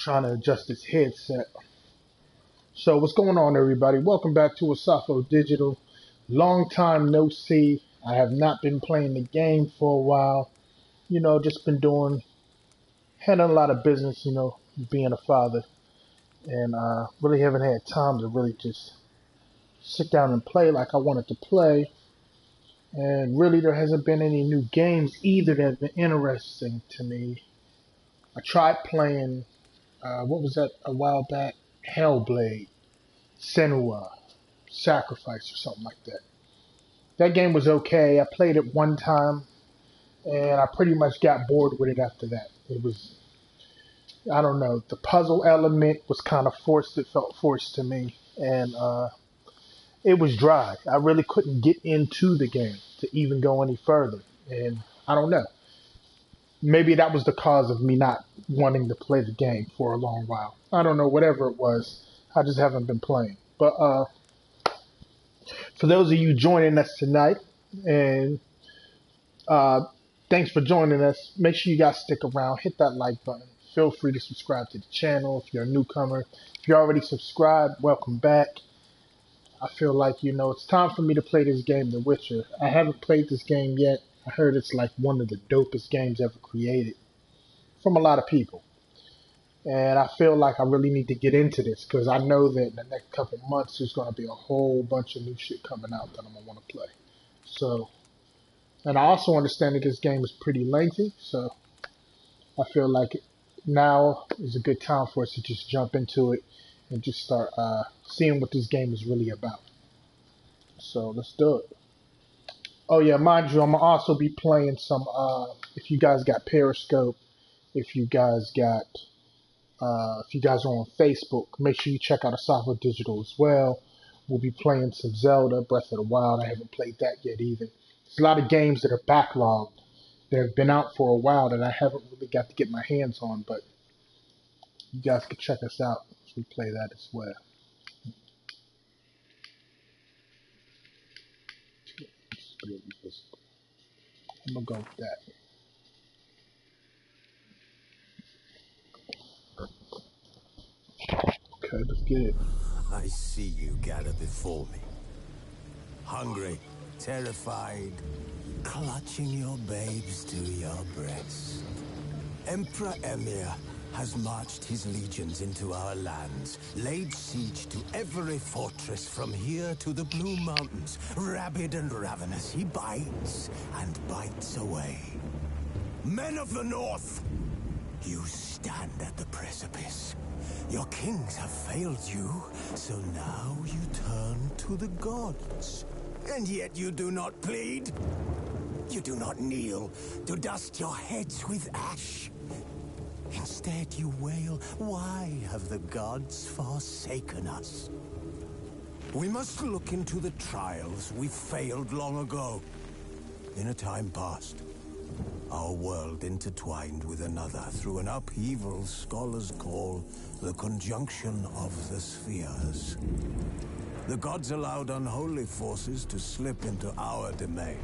trying to adjust this headset. So what's going on, everybody? Welcome back to Asafo Digital. Long time no see. I have not been playing the game for a while. You know, just been handling a lot of business, you know, being a father. And really haven't had time to really just sit down and play like I wanted to play. And really there hasn't been any new games either that have been interesting to me. I tried playing, what was that a while back? Hellblade, Senua, Sacrifice or something like that. That game was okay. I played it one time and I pretty much got bored with it after that. It was, I don't know, the puzzle element was kind of forced. It felt forced to me. And it was dry. I really couldn't get into the game to even go any further. And I don't know. Maybe that was the cause of me not wanting to play the game for a long while. I don't know, whatever it was. I just haven't been playing. But for those of you joining us tonight, and thanks for joining us. Make sure you guys stick around. Hit that like button. Feel free to subscribe to the channel if you're a newcomer. If you're already subscribed, welcome back. I feel like, you know, it's time for me to play this game, The Witcher. I haven't played this game yet. I heard it's like one of the dopest games ever created from a lot of people. And I feel like I really need to get into this because I know that in the next couple months there's going to be a whole bunch of new shit coming out that I'm going to want to play. So, and I also understand that this game is pretty lengthy, so I feel like now is a good time for us to just jump into it and just start seeing what this game is really about. So let's do it. Oh yeah, mind you, I'm gonna also be playing some. If you guys got Periscope, if you guys are on Facebook, make sure you check out Asafo Digital as well. We'll be playing some Zelda Breath of the Wild. I haven't played that yet either. There's a lot of games that are backlogged that have been out for a while that I haven't really got to get my hands on, but you guys can check us out as we play that as well. I'm gonna go with that. Okay, let's get it. I see you gather before me. Hungry, terrified, clutching your babes to your breast. Emperor Emir has marched his legions into our lands, laid siege to every fortress from here to the Blue Mountains. Rabid and ravenous, he bites and bites away. Men of the North, you stand at the precipice. Your kings have failed you, so now you turn to the gods. And yet you do not plead. You do not kneel to dust your heads with ash. Instead you wail, why have the gods forsaken us? We must look into the trials we failed long ago. In a time past, our world intertwined with another through an upheaval scholars call the conjunction of the spheres. The gods allowed unholy forces to slip into our domain.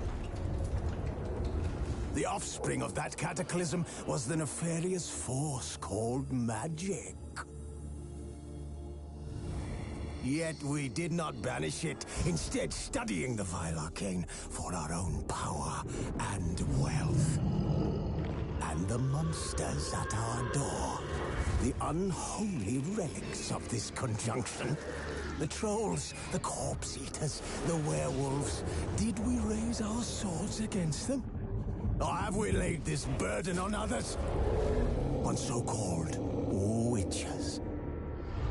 The offspring of that cataclysm was the nefarious force called magic. Yet we did not banish it, instead studying the vile arcane for our own power and wealth. And the monsters at our door, the unholy relics of this conjunction. The trolls, the corpse eaters, the werewolves. Did we raise our swords against them? Or have we laid this burden on others? On so-called witches.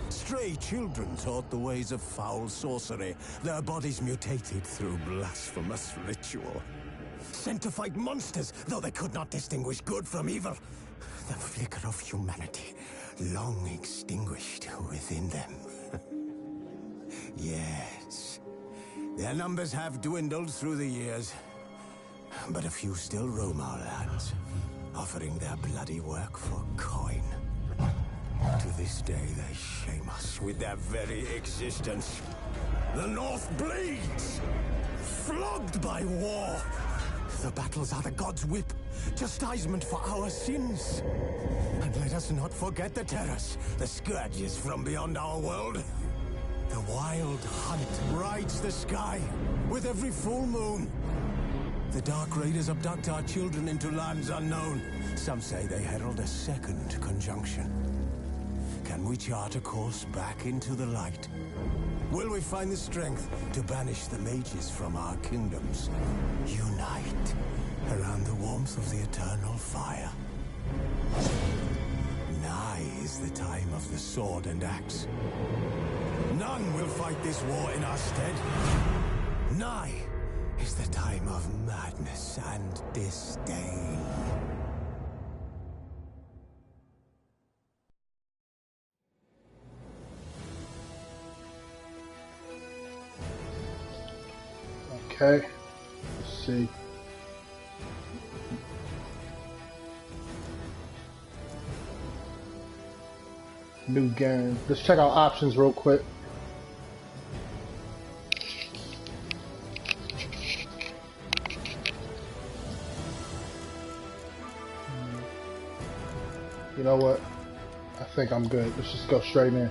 Stray children taught the ways of foul sorcery, their bodies mutated through blasphemous ritual. Sent to fight monsters, though they could not distinguish good from evil. The flicker of humanity, long extinguished within them. Yes, their numbers have dwindled through the years. But a few still roam our lands, offering their bloody work for coin. To this day, they shame us with their very existence. The North bleeds, flogged by war. The battles are the gods' whip, chastisement for our sins. And let us not forget the terrors, the scourges from beyond our world. The wild hunt rides the sky with every full moon. The Dark Raiders abduct our children into lands unknown. Some say they herald a second conjunction. Can we chart a course back into the light? Will we find the strength to banish the mages from our kingdoms? Unite around the warmth of the eternal fire. Nigh is the time of the sword and axe. None will fight this war in our stead. Nigh is the time of madness and disdain. Okay, let's see. New game. Let's check out options real quick. You know what? I think I'm good. Let's just go straight in.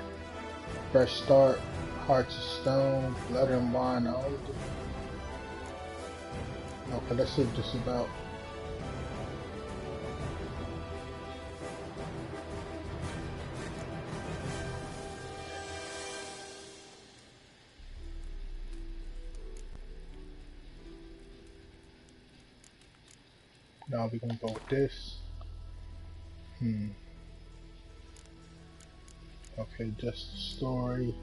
Fresh start. Hearts of Stone. Blood and Wine. Okay, let's see what this is about. Now we're gonna go with this. Okay, just the story.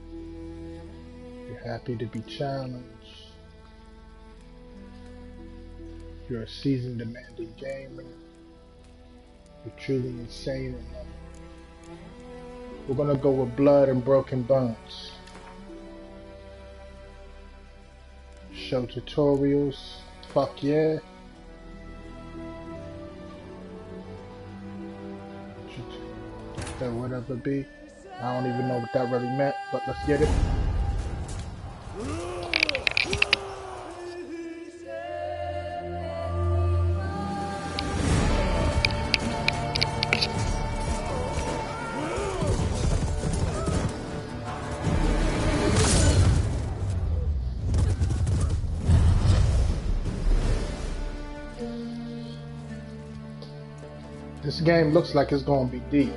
You're happy to be challenged. You're a seasoned, demanding gamer. You're truly insane enough. We're gonna go with Blood and Broken Bones. Show tutorials. Fuck yeah. That whatever be. I don't even know what that really meant, but let's get it. This game looks like it's gonna be deep.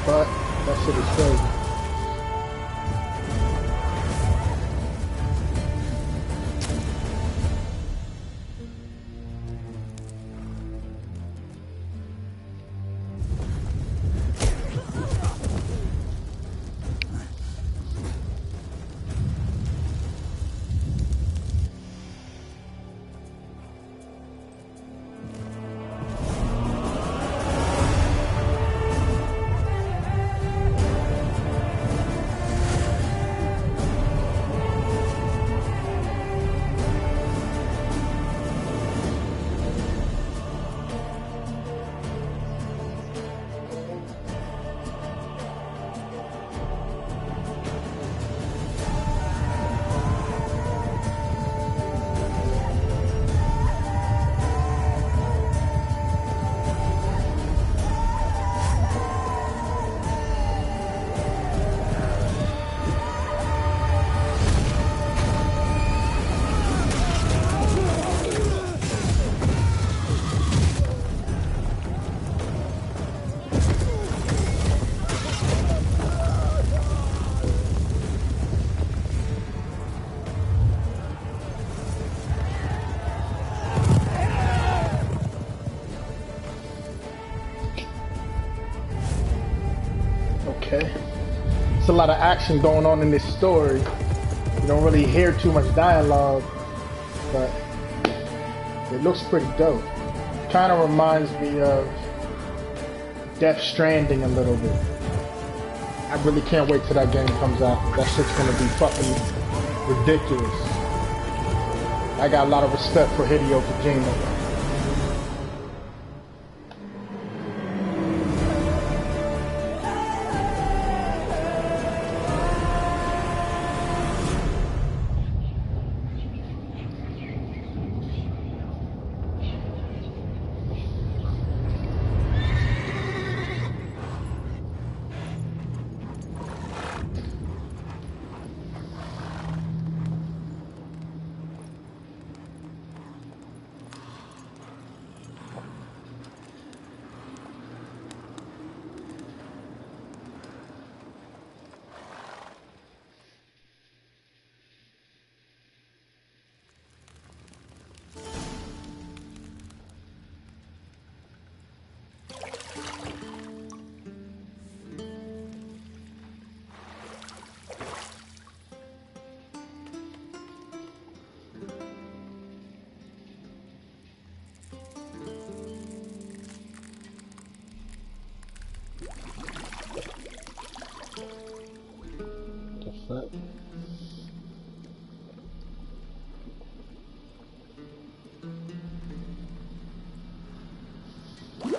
But that shit is crazy. It's a lot of action going on in this story. You don't really hear too much dialogue, but it looks pretty dope. Kind of reminds me of Death Stranding a little bit. I really can't wait till that game comes out. That shit's gonna be fucking ridiculous. I got a lot of respect for Hideo Kojima.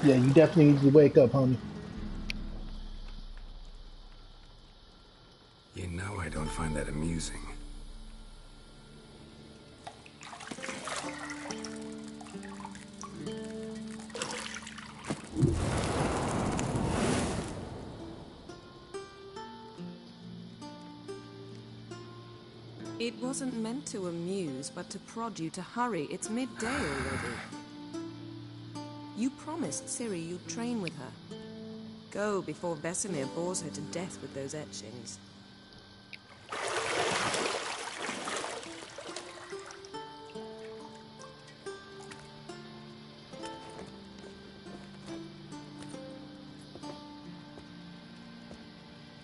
Yeah, you definitely need to wake up, homie. You know I don't find that amusing. It wasn't meant to amuse, but to prod you to hurry. It's midday already. You promised Ciri you'd train with her. Go before Vesemir bores her to death with those etchings.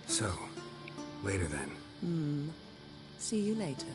So, later then. See you later.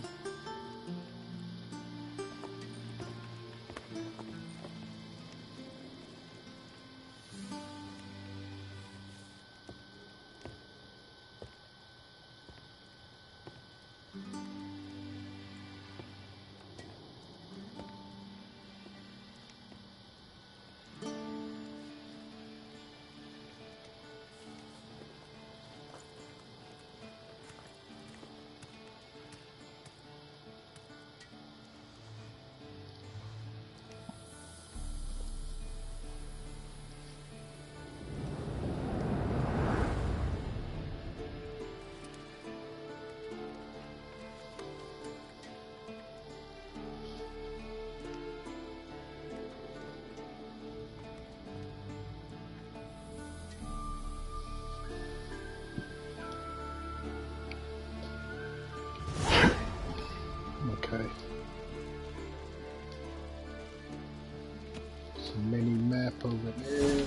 Okay. Some mini map over there.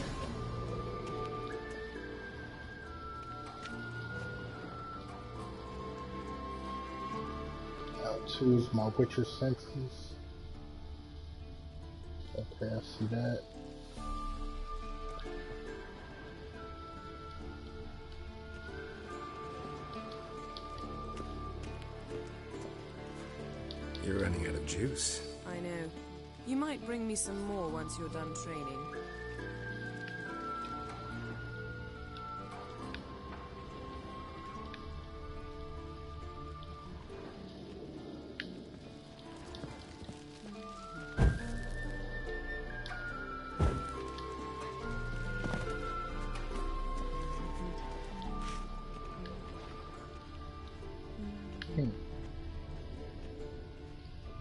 L2 is my Witcher senses. Okay, I see that. You're running out of juice. I know. You might bring me some more once you're done training.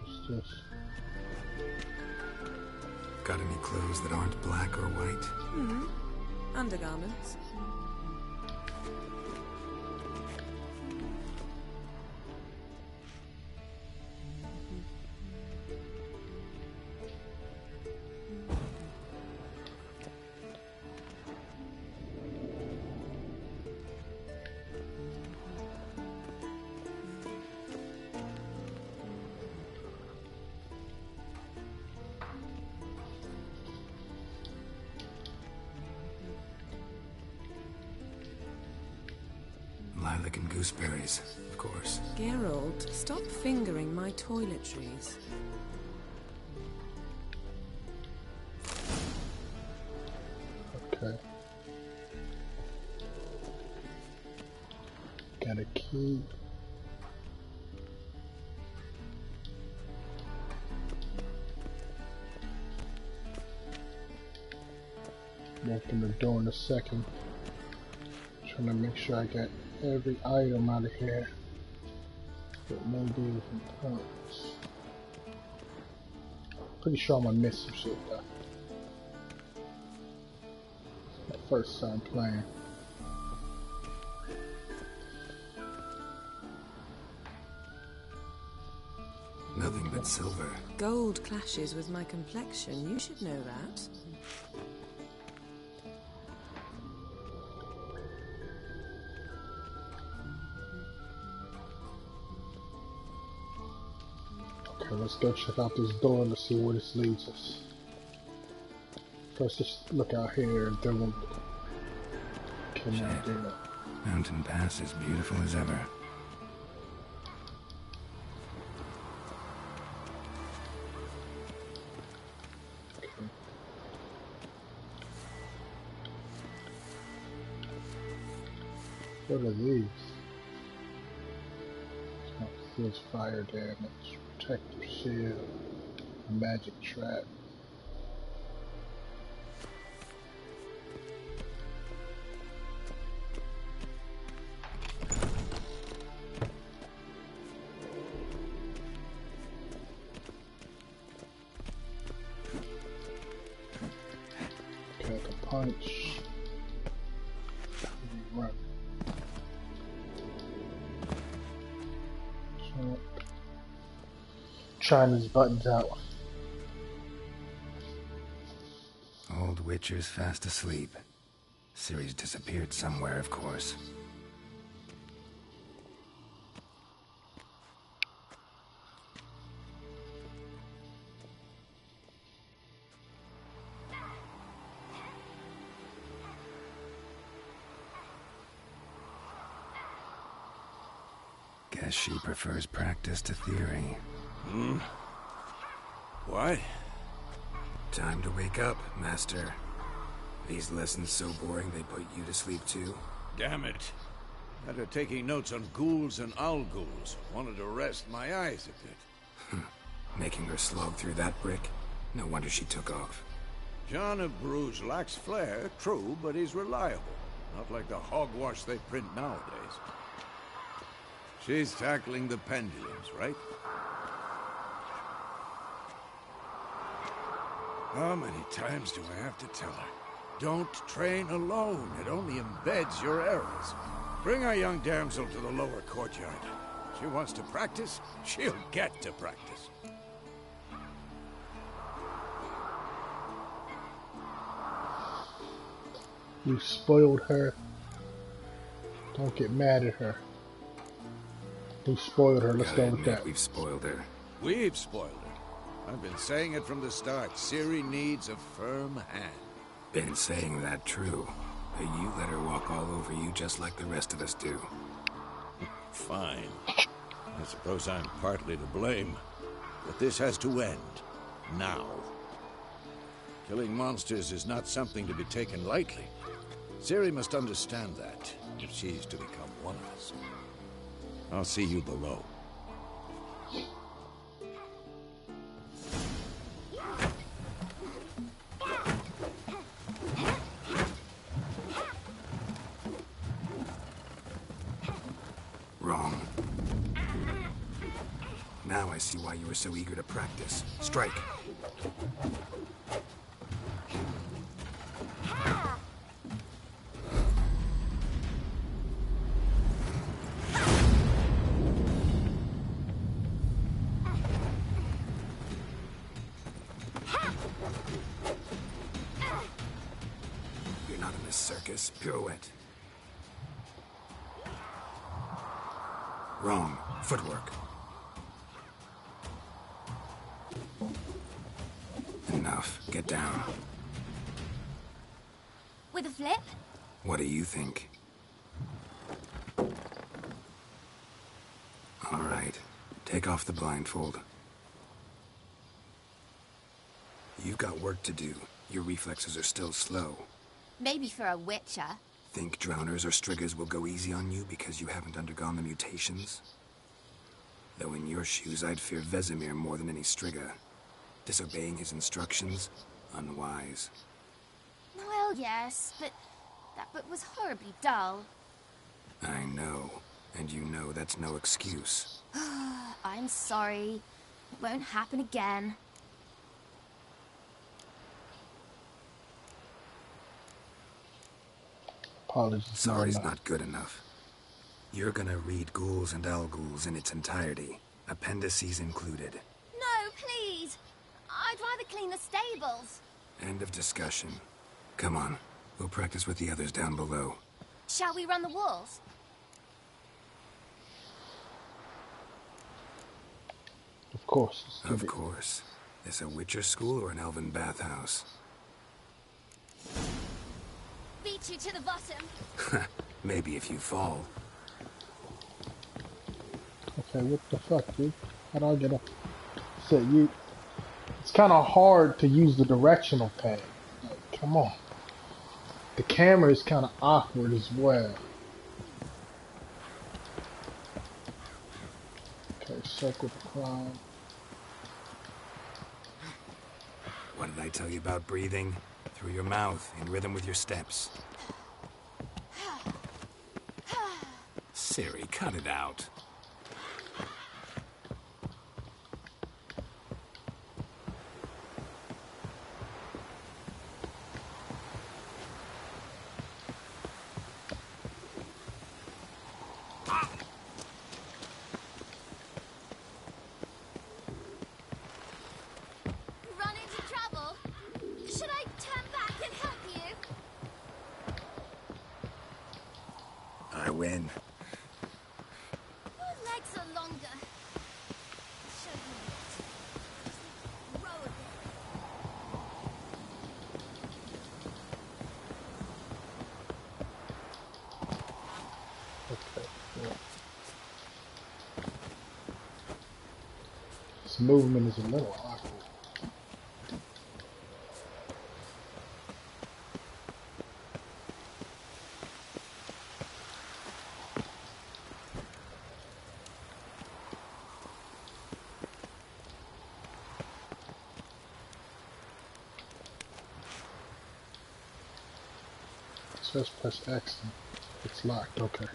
What's this? Got any clothes that aren't black or white? Undergarments. Lilac and gooseberries, of course. Geralt, stop fingering my toiletries. Okay. Got a key. Open the door in a second. Trying to make sure I got every item out of here that maybe is important. Pretty sure I'm gonna miss some shit though. It's my first time playing. Nothing but silver. Gold clashes with my complexion. You should know that. Okay, let's go check out this door and see where this leads us. First, let's look out here and then we'll come out there. Mountain Pass is beautiful as ever. What are these? Deals fire damage, protective shield, a magic trap. Pack a punch. Run. Trying these buttons out. Old Witcher's fast asleep. Ciri's disappeared somewhere, of course. Guess she prefers practice to theory. What? Time to wake up, Master. These lessons so boring they put you to sleep too? Damn it. Had her taking notes on ghouls and owl-ghouls. Wanted to rest my eyes a bit. Making her slog through that brick? No wonder she took off. John of Bruges lacks flair, true, but he's reliable. Not like the hogwash they print nowadays. She's tackling the pendulums, right? How many times do I have to tell her? Don't train alone. It only embeds your errors. Bring our young damsel to the lower courtyard. She wants to practice, she'll get to practice. You spoiled her. Don't get mad at her. You spoiled her. Let's go with that. We've spoiled her. We've spoiled her. I've been saying it from the start. Ciri needs a firm hand. Been saying that true. But you let her walk all over you just like the rest of us do. Fine. I suppose I'm partly to blame. But this has to end. Now. Killing monsters is not something to be taken lightly. Ciri must understand that, if she's to become one of us. I'll see you below. Wrong. Now I see why you were so eager to practice. Strike. You're not in this circus. Pirouette. Wrong. Footwork. Enough. Get down. With a flip? What do you think? All right. Take off the blindfold. You've got work to do. Your reflexes are still slow. Maybe for a witcher. Think drowners or striggers will go easy on you because you haven't undergone the mutations? Though in your shoes, I'd fear Vesemir more than any strigger. Disobeying his instructions? Unwise. Well, yes, but that book was horribly dull. I know. And you know that's no excuse. I'm sorry. It won't happen again. Apologies. Sorry's not good enough. You're gonna read Ghouls and Owl-Ghouls in its entirety, appendices included. No, please! I'd rather clean the stables. End of discussion. Come on, we'll practice with the others down below. Shall we run the walls? Of course. Of course. This a Witcher school or an elven bathhouse? Beat you to the bottom. Maybe if you fall. Okay, what the fuck, dude? How do I get up? So you... It's kind of hard to use the directional pad. Like, come on. The camera is kind of awkward as well. Okay, circle the climb. What did I tell you about breathing? Through your mouth, in rhythm with your steps. Siri, cut it out. Run into trouble? Should I turn back and help you? I win. Your legs are longer. Show you what. Row a bit. Okay, yeah. This movement is a little awkward. Just press X. It's locked. Okay.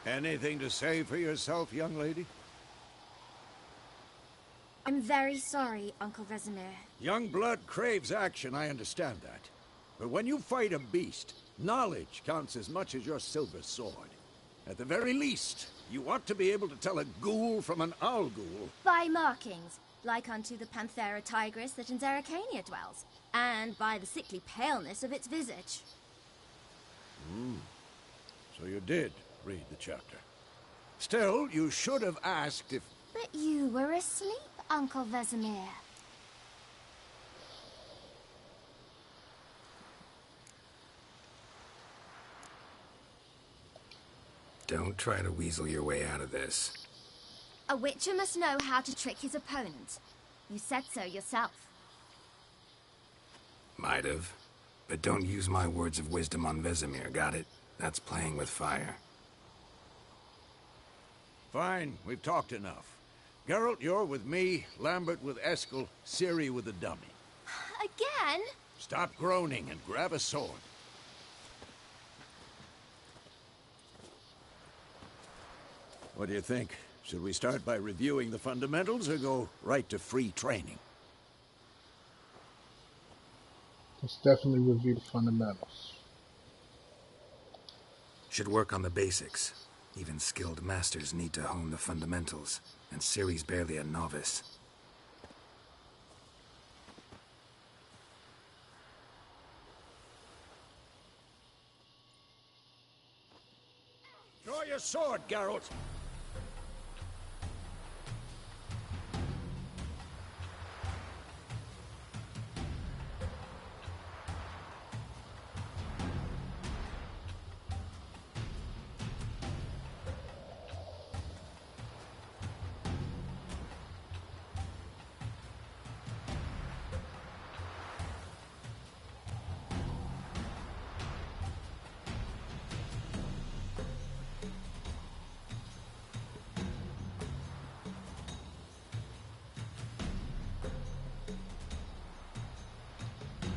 Anything to say for yourself, young lady? I'm very sorry, Uncle Vesemir. Young blood craves action, I understand that. But when you fight a beast, knowledge counts as much as your silver sword. At the very least, you ought to be able to tell a ghoul from an owl ghoul. By markings, like unto the Panthera tigris that in Zeracania dwells, and by the sickly paleness of its visage. So you did read the chapter. Still, you should have asked if... But you were asleep, Uncle Vesemir. Don't try to weasel your way out of this. A witcher must know how to trick his opponent. You said so yourself. Might have. But don't use my words of wisdom on Vesemir, got it? That's playing with fire. Fine, we've talked enough. Geralt, you're with me, Lambert with Eskel, Ciri with the dummy. Again? Stop groaning and grab a sword. What do you think? Should we start by reviewing the fundamentals or go right to free training? Let's definitely review the fundamentals. Should work on the basics. Even skilled masters need to hone the fundamentals, and Ciri's barely a novice. Draw your sword, Geralt!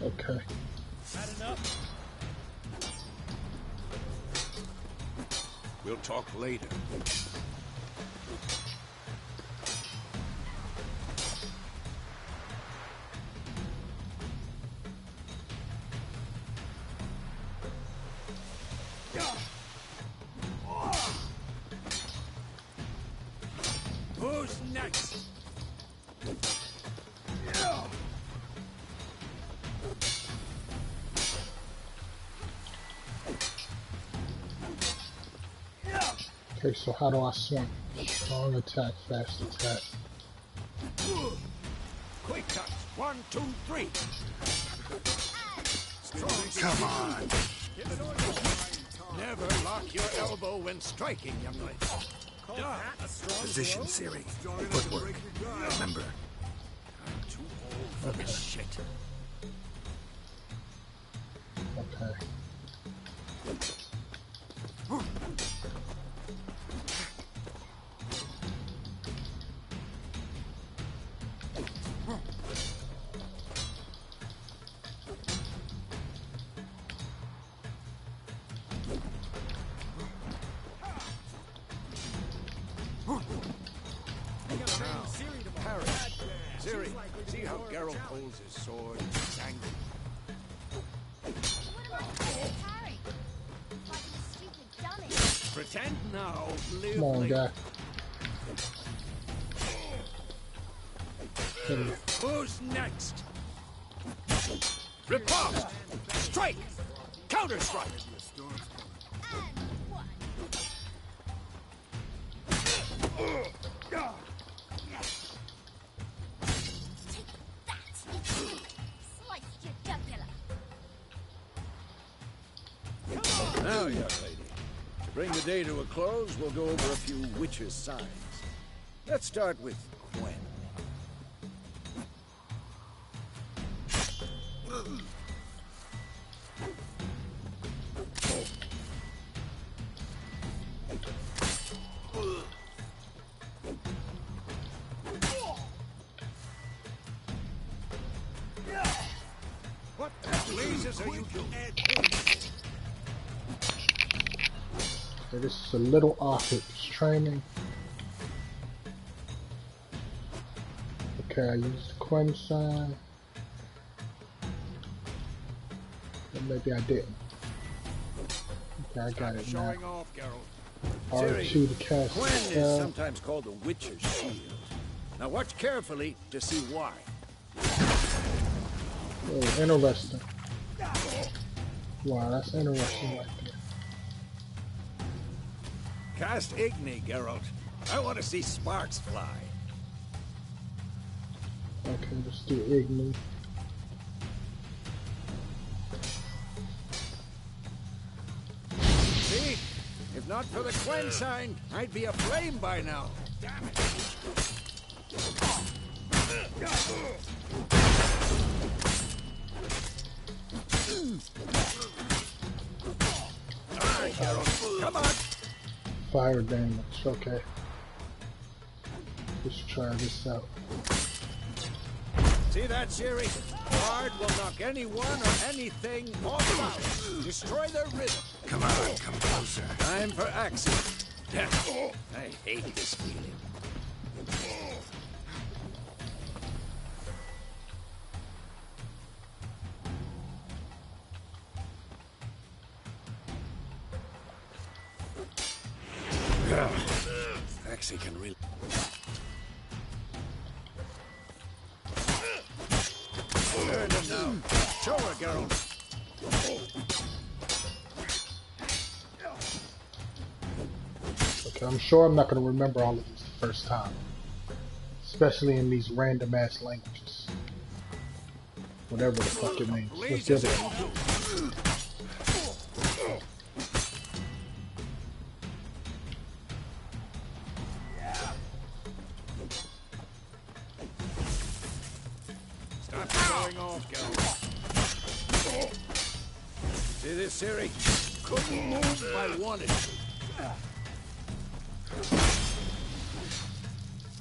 Okay. Had enough? We'll talk later. Who's next? Okay, so how do I swing? Strong attack, fast attack. Quick touch. 1, 2, 3. Come on. Never lock your elbow when striking, young lady. Position, Siri. Footwork. Remember. I'm too old for this shit. Okay. Siri, see how Geralt holds his sword? He's angry. Harry, like a stupid dummy. Pretend now, live Come on, later. guy. Who's next? Riposte! Strike! Counter-strike! Sliced your jugular. Now, young lady, to bring the day to a close, we'll go over a few witches' signs. Let's start with Gwen. What the blazes are you doing? Okay, this is a little off its training. Okay, I used the Quinn sign. Or maybe I didn't. Okay, I got it now. Showing off, Geralt. R2 to cast Gwen is spell. sometimes called the Witcher's Shield. Now watch carefully to see why. Oh, interesting. Wow, that's interesting right there. Cast Igni, Geralt. I want to see sparks fly. Okay, let's do Igni. See? If not for the Gwen sign, I'd be aflame by now. Damn it. All right, Geralt. Come on. Fire damage, okay. Let's try this out. See that, Siri? Bard will knock anyone or anything off balance. Destroy their rhythm. Come on, come closer. Time for action. I hate this feeling. Actually can really... Turn him now. Show her, Geralt. Okay, I'm sure I'm not going to remember all of these the first time. Especially in these random ass languages. Whatever the fuck it means. Let's get it. Stop showing off, Geralt. See this, Siri? Couldn't move if I wanted to.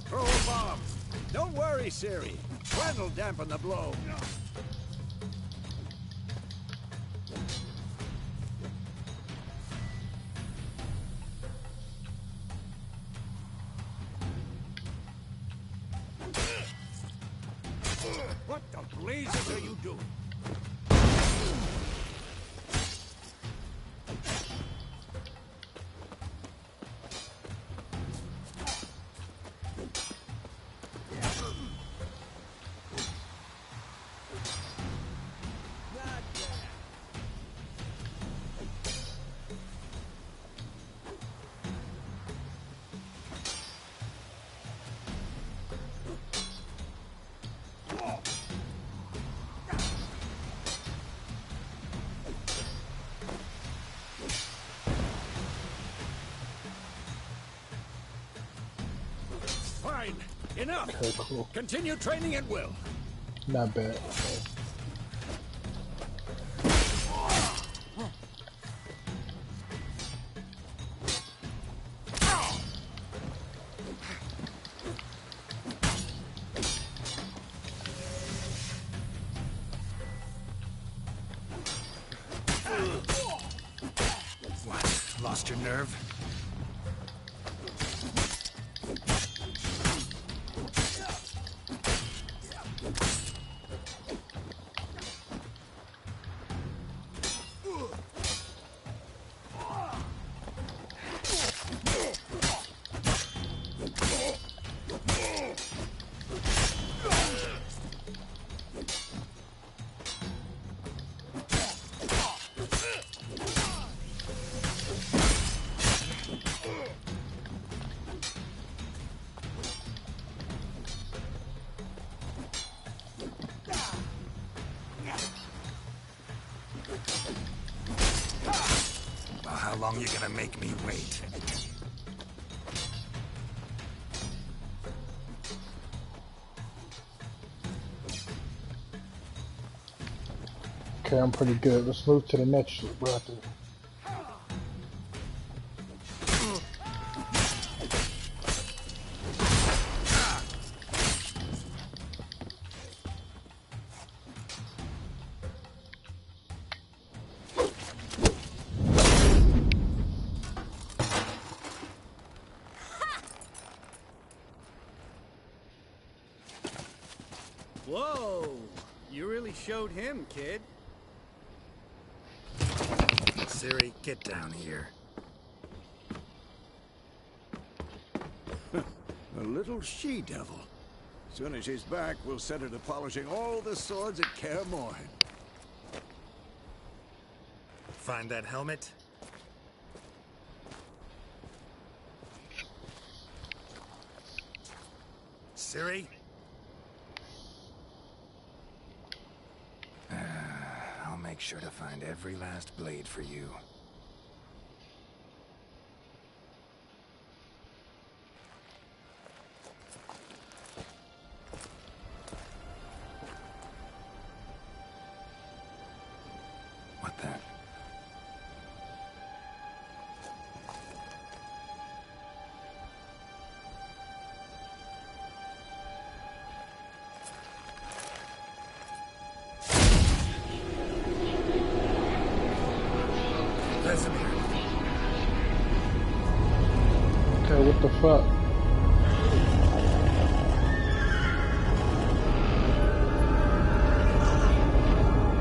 Throw a bomb. Don't worry, Siri. Gwen will dampen the blow. What the blazes are you doing? Enough! Okay, cool. Continue training at will. Not bad. What? Lost your nerve? How long you gonna make me wait? Okay, I'm pretty good. Let's move to the next brother. Whoa! You really showed him, kid. Siri, get down here. A little she-devil. Soon as she's back, we'll set her to polishing all the swords at Kaer Morhen. Find that helmet? Siri? I'll make sure to find every last blade for you. What the? Okay, what the fuck?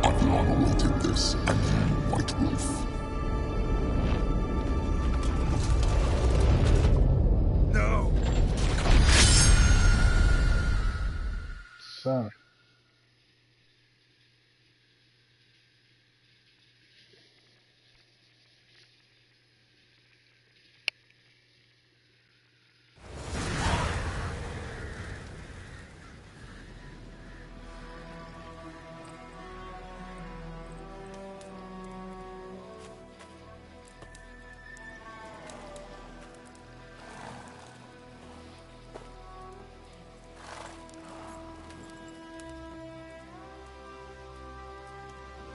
I've long awaited this, and you, White Wolf. No! Son.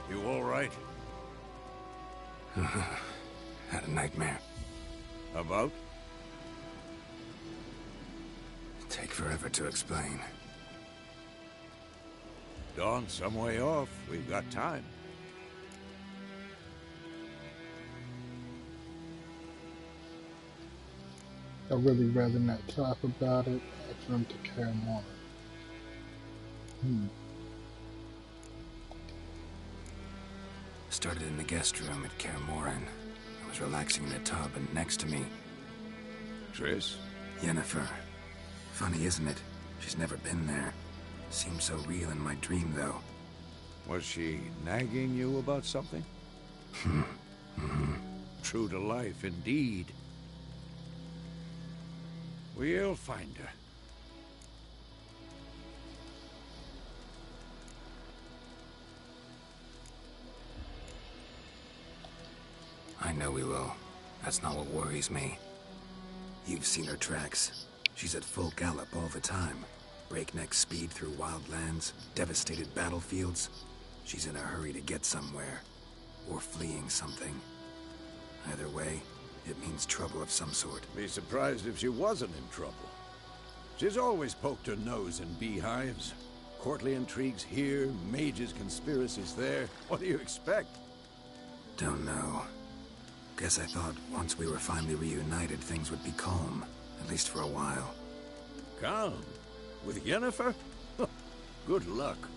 You all right? Had a nightmare. About? Take forever to explain. Dawn's some way off. We've got time. I'd really rather not talk about it after I'm to Kaer Morhen. Started in the guest room at Kaer Morhen. I was relaxing in a tub, and next to me, Triss? Yennefer. Funny, isn't it? She's never been there. Seemed so real in my dream, though. Was she nagging you about something? True to life, indeed. We'll find her. I know we will. That's not what worries me. You've seen her tracks. She's at full gallop all the time. Breakneck speed through wild lands, devastated battlefields. She's in a hurry to get somewhere. Or fleeing something. Either way, it means trouble of some sort. Be surprised if she wasn't in trouble. She's always poked her nose in beehives. Courtly intrigues here, mages' conspiracies there. What do you expect? Don't know. Guess I thought once we were finally reunited, things would be calm. At least for a while. Calm? With Yennefer? Good luck.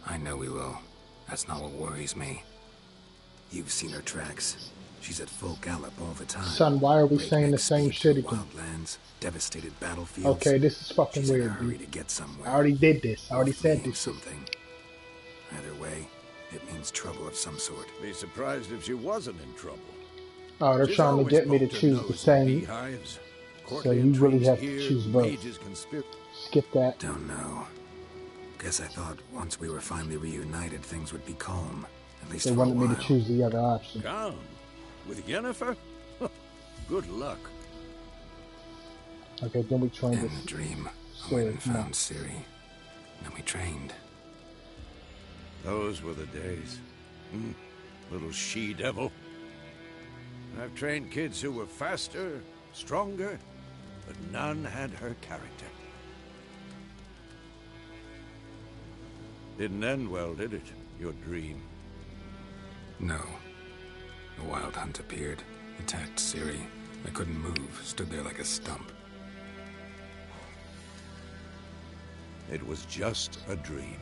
I know we will. That's not what worries me. You've seen her tracks. She's at full gallop all the time. Son, why are we saying the same shit again? Wildlands, devastated battlefields. Okay, this is fucking weird, hurry dude. to get somewhere. I already did this. I already said this. Something. Either way, it means trouble of some sort. Be surprised if she wasn't in trouble. Oh, they're trying to get me to choose the same. So you really have to choose both. Skip that. Don't know. Guess I thought once we were finally reunited, things would be calm. At least they wanted me to choose the other option. Calm? With Yennefer? Good luck. Okay, then we trained in the dream, I went and found Ciri. Then we trained. Those were the days. Little she-devil. I've trained kids who were faster, stronger, but none had her character. Didn't end well, did it? Your dream? No. A wild hunt appeared, attacked Ciri. I couldn't move, stood there like a stump. It was just a dream.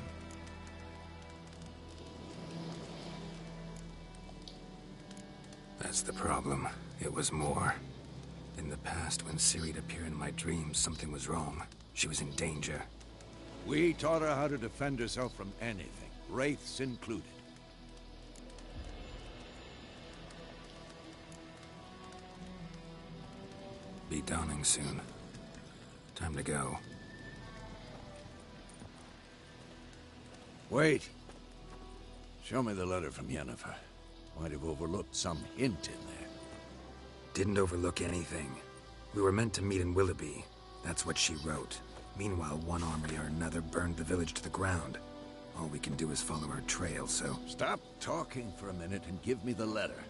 That's the problem. It was more. In the past, when Ciri'd appear in my dreams, something was wrong. She was in danger. We taught her how to defend herself from anything, wraiths included. Be dawning soon. Time to go. Wait. Show me the letter from Yennefer. Might have overlooked some hint in there. Didn't overlook anything. We were meant to meet in Willoughby. That's what she wrote. Meanwhile, one army or another burned the village to the ground. All we can do is follow her trail, so... Stop talking for a minute and give me the letter.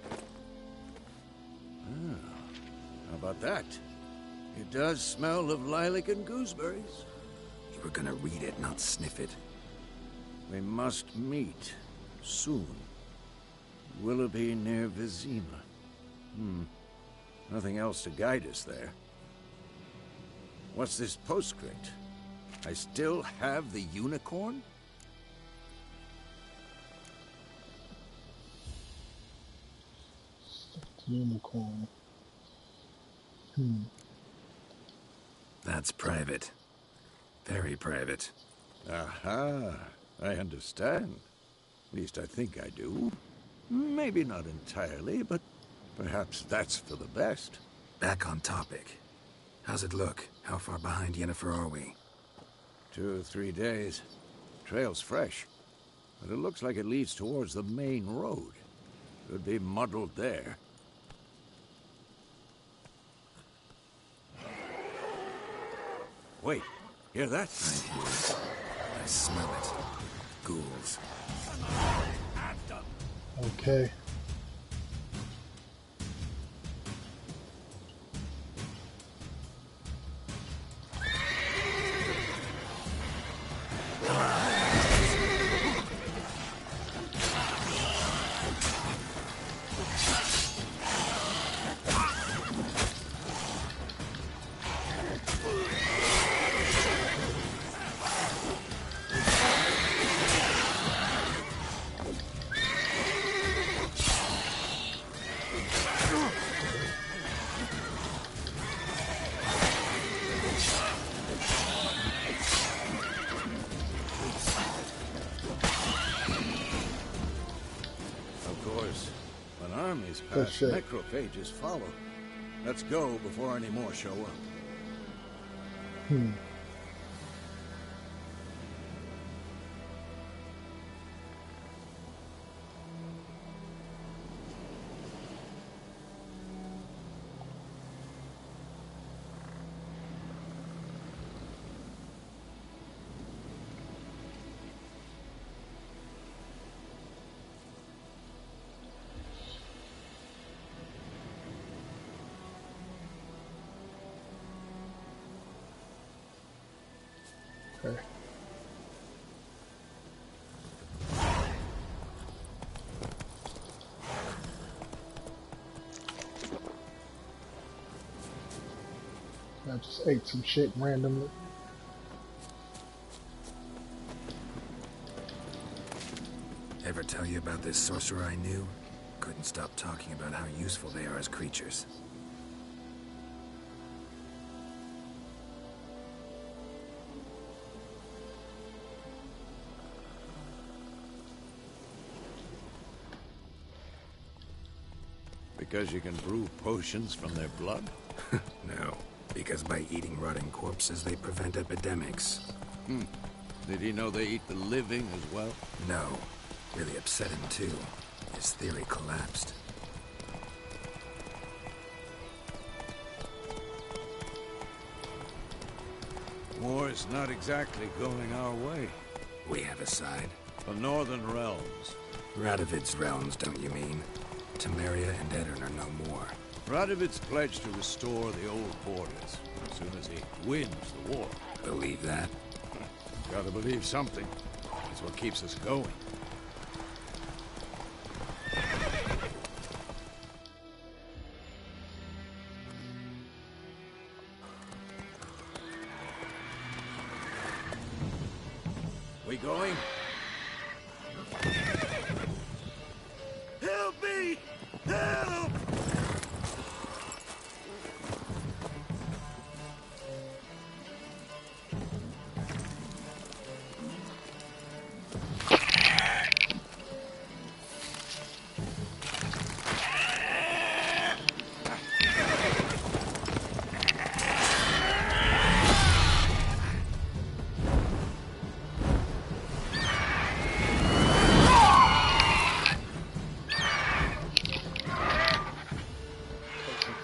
How about that? It does smell of lilac and gooseberries. You were gonna read it, not sniff it. We must meet. Soon. Willoughby near Vizima. Nothing else to guide us there. What's this postscript? I still have the unicorn? Unicorn. That's private. Very private. Aha. I understand. At least I think I do. Maybe not entirely, but perhaps that's for the best. Back on topic. How's it look? How far behind Yennefer are we? 2 or 3 days. Trail's fresh, but it looks like it leads towards the main road. Could be muddled there. Wait, hear that? I hear it. I smell it. Ghouls. Okay. Necrophages follow. Let's go before any more show up. Okay. I just ate some shit randomly. Ever tell you about this sorcerer I knew? Couldn't stop talking about how useful they are as creatures. Because you can brew potions from their blood? No, because by eating rotting corpses, they prevent epidemics. Did he know they eat the living as well? No. Really upset him, too. His theory collapsed. War's not exactly going our way. We have a side. The Northern Realms. Radovid's realms, don't you mean? Temeria and Edirn are no more. Radovid's pledged to restore the old borders as soon as he wins the war. Believe that? Gotta believe something. That's what keeps us going. We going? Help me! Help!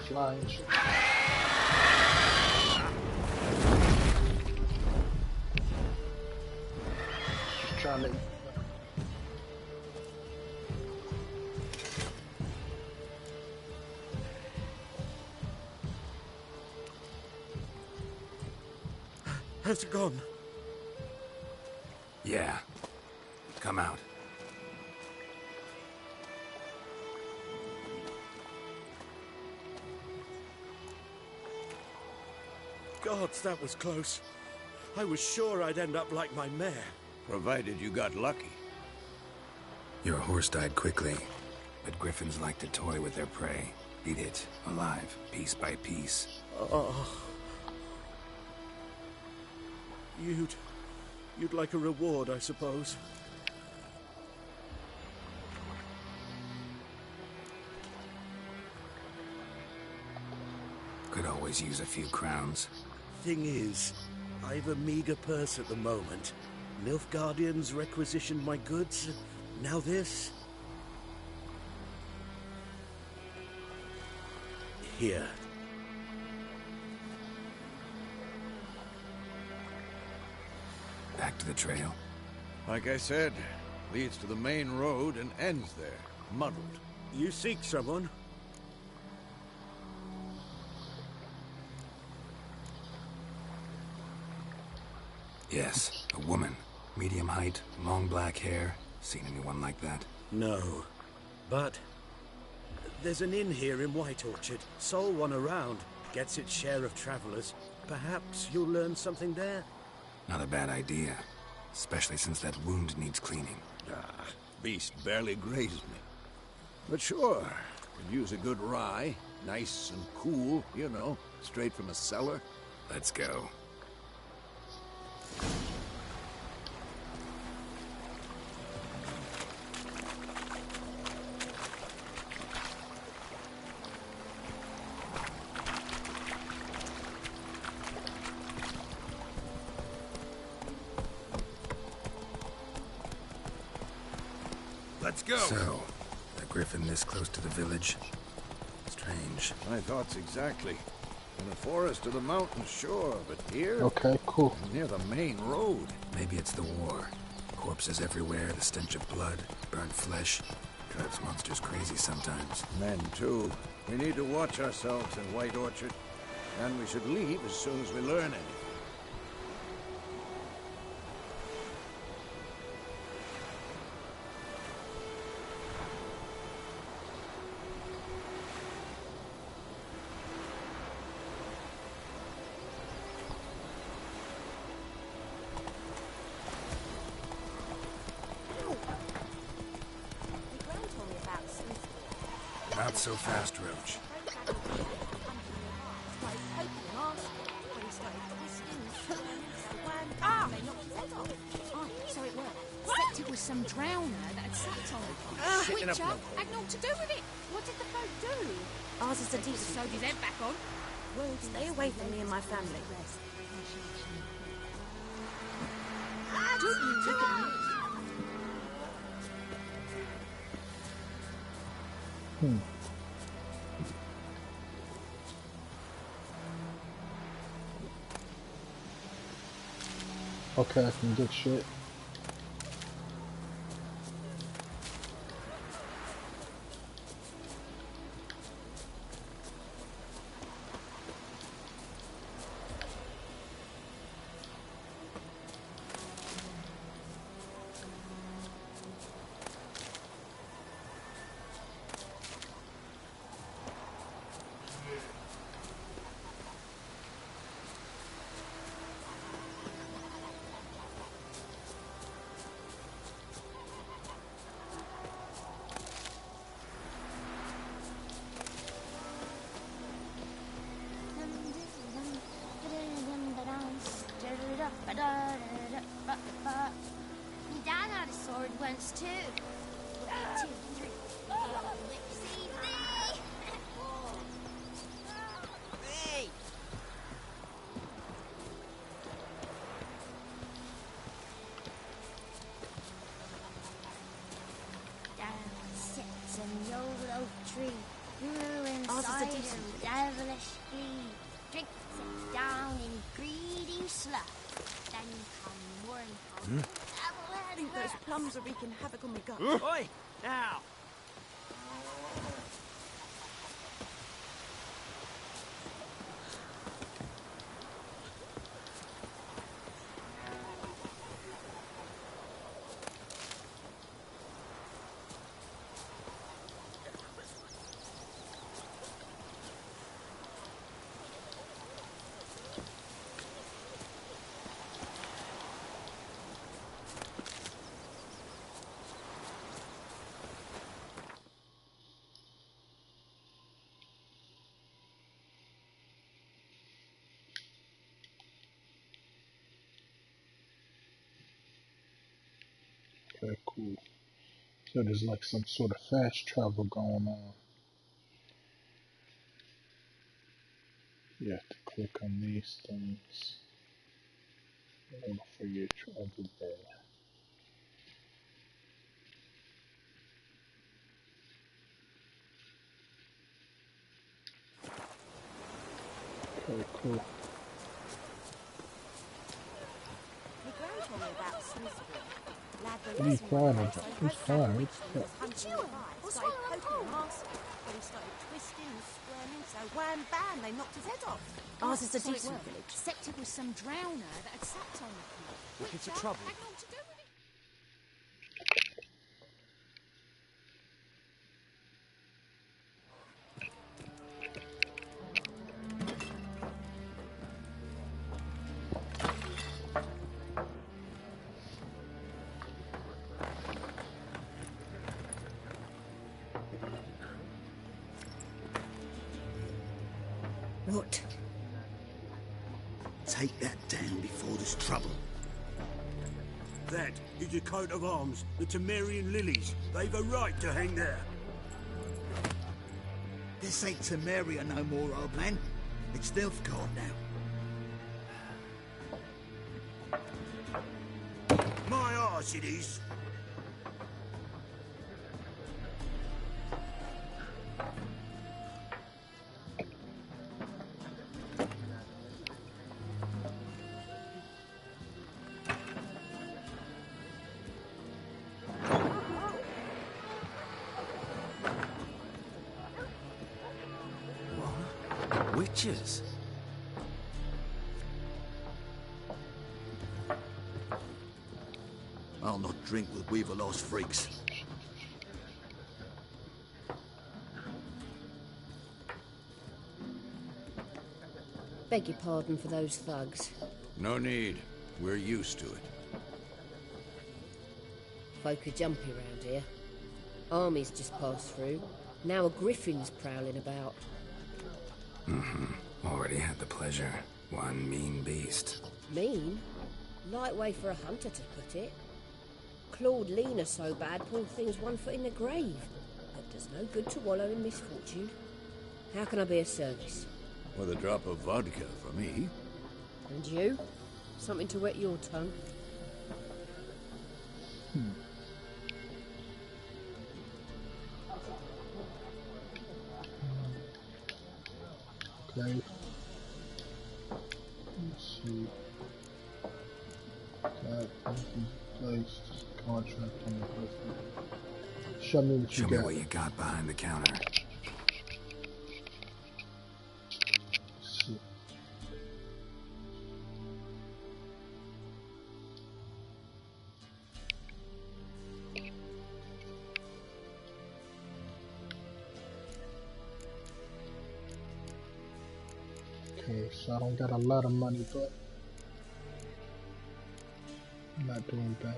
Flying shit. Just trying to. Has it gone? Yeah. Come out. Gods, that was close. I was sure I'd end up like my mare. Provided you got lucky. Your horse died quickly, but griffins like to toy with their prey. Eat it, alive, piece by piece. Oh. You'd like a reward, I suppose. Could always use a few crowns. Thing is, I've a meager purse at the moment. Nilfgaardians requisitioned my goods. Now this. Here. Back to the trail. Like I said, leads to the main road and ends there, muddled. You seek someone? Yes, a woman. Medium height, long black hair. Seen anyone like that? No. But there's an inn here in White Orchard. Sole one around. Gets its share of travelers. Perhaps you'll learn something there? Not a bad idea. Especially since that wound needs cleaning. Beast barely grazed me. But sure, could use a good rye. Nice and cool, you know, straight from a cellar. Let's go. Let's go. So, a griffin this close to the village? Strange. My thoughts exactly. In the forest or the mountains, sure, but here? Okay, cool. Near the main road. Maybe it's the war. Corpses everywhere, the stench of blood, burnt flesh. Drives monsters crazy sometimes. Men, too. We need to watch ourselves in White Orchard. And we should leave as soon as we learn anything. Not so fast, Roach. Ah! Oh, so it worked. Except it was some drowner that had sat on it. Witcher had naught to do with it. What did the folk do? Ours is a decent. Sewed his head back on. Stay away from me and my family. Okay, I can get shit. My dad had a sword once too. 1, 2, 3. Whipsy thee! Hey! Down sits an old oak tree, grew inside a devilish flea. Drinks it down in greedy slough. Then come more and come. I think those plums are wreaking havoc on my gut. Oi! Now! Okay, cool. So there's like some sort of fast travel going on. You have to click on these things in order for you to travel there. Okay, cool. What are you crying about? Who's crying? What's that? What's wrong with But he started twisting and squirming, so wham bam, they knocked his head off. Ours is a decent village. Except it was some drowner that had sat on it. Looking for trouble? Had naught to do with it. What? Take that down before there's trouble. That is a coat of arms, the Temerian lilies. They've a right to hang there. This ain't Temeria no more, old man. It's Nilfgaard now. My arse it is. Witches? I'll not drink with Weaver-lost freaks. Beg your pardon for those thugs. No need. We're used to it. Folk are jumpy round here. Armies just passed through. Now a griffin's prowling about. Already had the pleasure. One mean beast. Mean? Light way for a hunter to put it. Clawed Lena so bad, poor thing's 1 foot in the grave. But does no good to wallow in misfortune. How can I be of service? With a drop of vodka for me. And you? Something to wet your tongue? Okay. Let's see. That placed contract on the griffin. Show me what you got. Show me what you got behind the counter. Let's see. Okay, so I don't got a lot of money, but I'm not doing bad.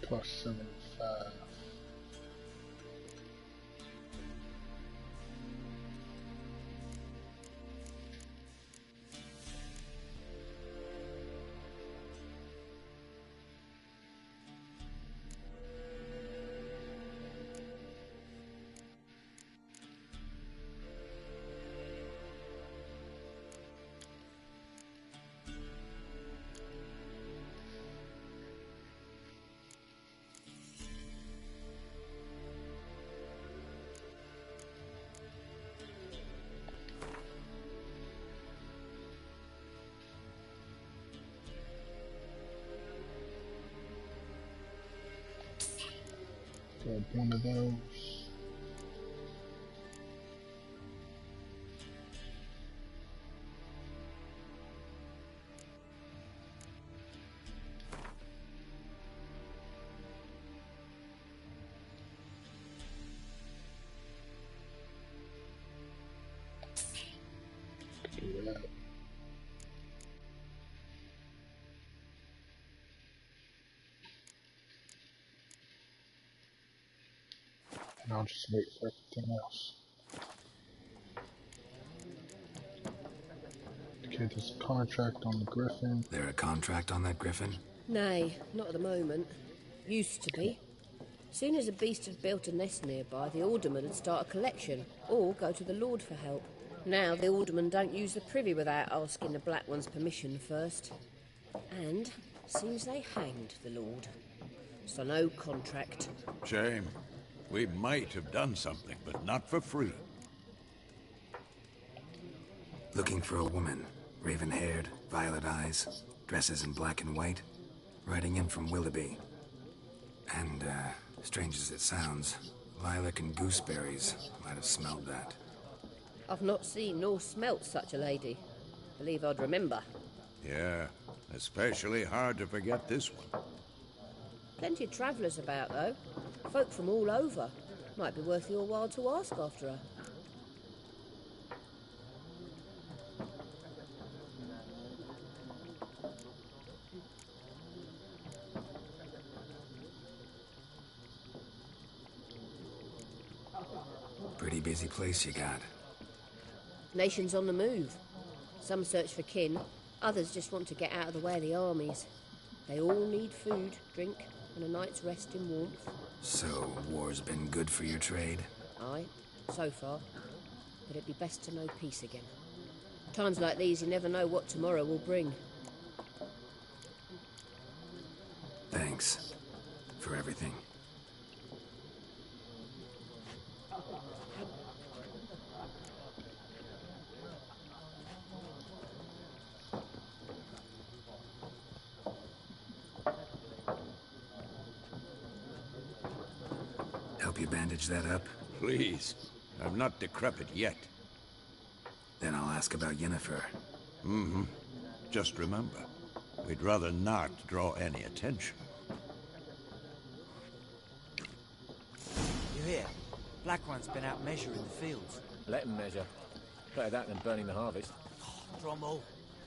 Plus 75. Grab one of those. Do that. And I'll just wait for everything else. Okay, there's a contract on the griffin. There a contract on that griffin? Nay, not at the moment. Used to be. Soon as a beast had built a nest nearby, the alderman would start a collection, or go to the Lord for help. Now the alderman don't use the privy without asking the Black One's permission first. And seems they hanged the Lord. So no contract. Shame. We might have done something, but not for free. Looking for a woman. Raven-haired, violet eyes, dresses in black and white. Riding in from Willoughby. And, strange as it sounds, lilac and gooseberries might have smelled that. I've not seen nor smelt such a lady. Believe I'd remember. Yeah, especially hard to forget this one. Plenty of travellers about, though. Folk from all over. Might be worth your while to ask after her. Pretty busy place you got. Nations on the move. Some search for kin, others just want to get out of the way of the armies. They all need food, drink, and a night's rest in warmth. So, war's been good for your trade? Aye, so far. But it'd be best to know peace again. Times like these, you never know what tomorrow will bring. Thanks. For everything. Help you bandage that up? Please. I'm not decrepit yet. Then I'll ask about Yennefer. Mm-hmm. Just remember, we'd rather not draw any attention. here. Black One's been out measuring the fields. Let him measure. Better that than burning the harvest. Drommel.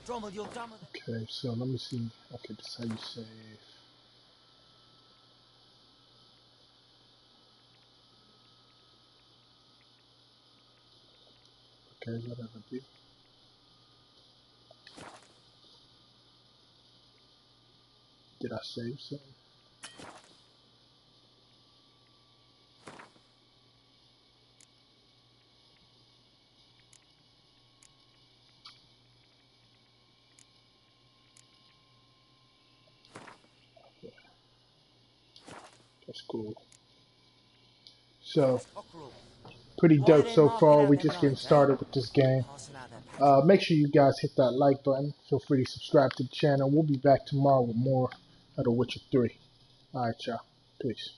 Drommel, you're dumber than... Okay, so let me see. Okay, this is how you save. Okay, whatever, dude. Did I save something? That's cool. So, pretty dope so far. We're just getting started with this game. Make sure you guys hit that like button. Feel free to subscribe to the channel. We'll be back tomorrow with more of The Witcher 3. Alright, y'all. Peace.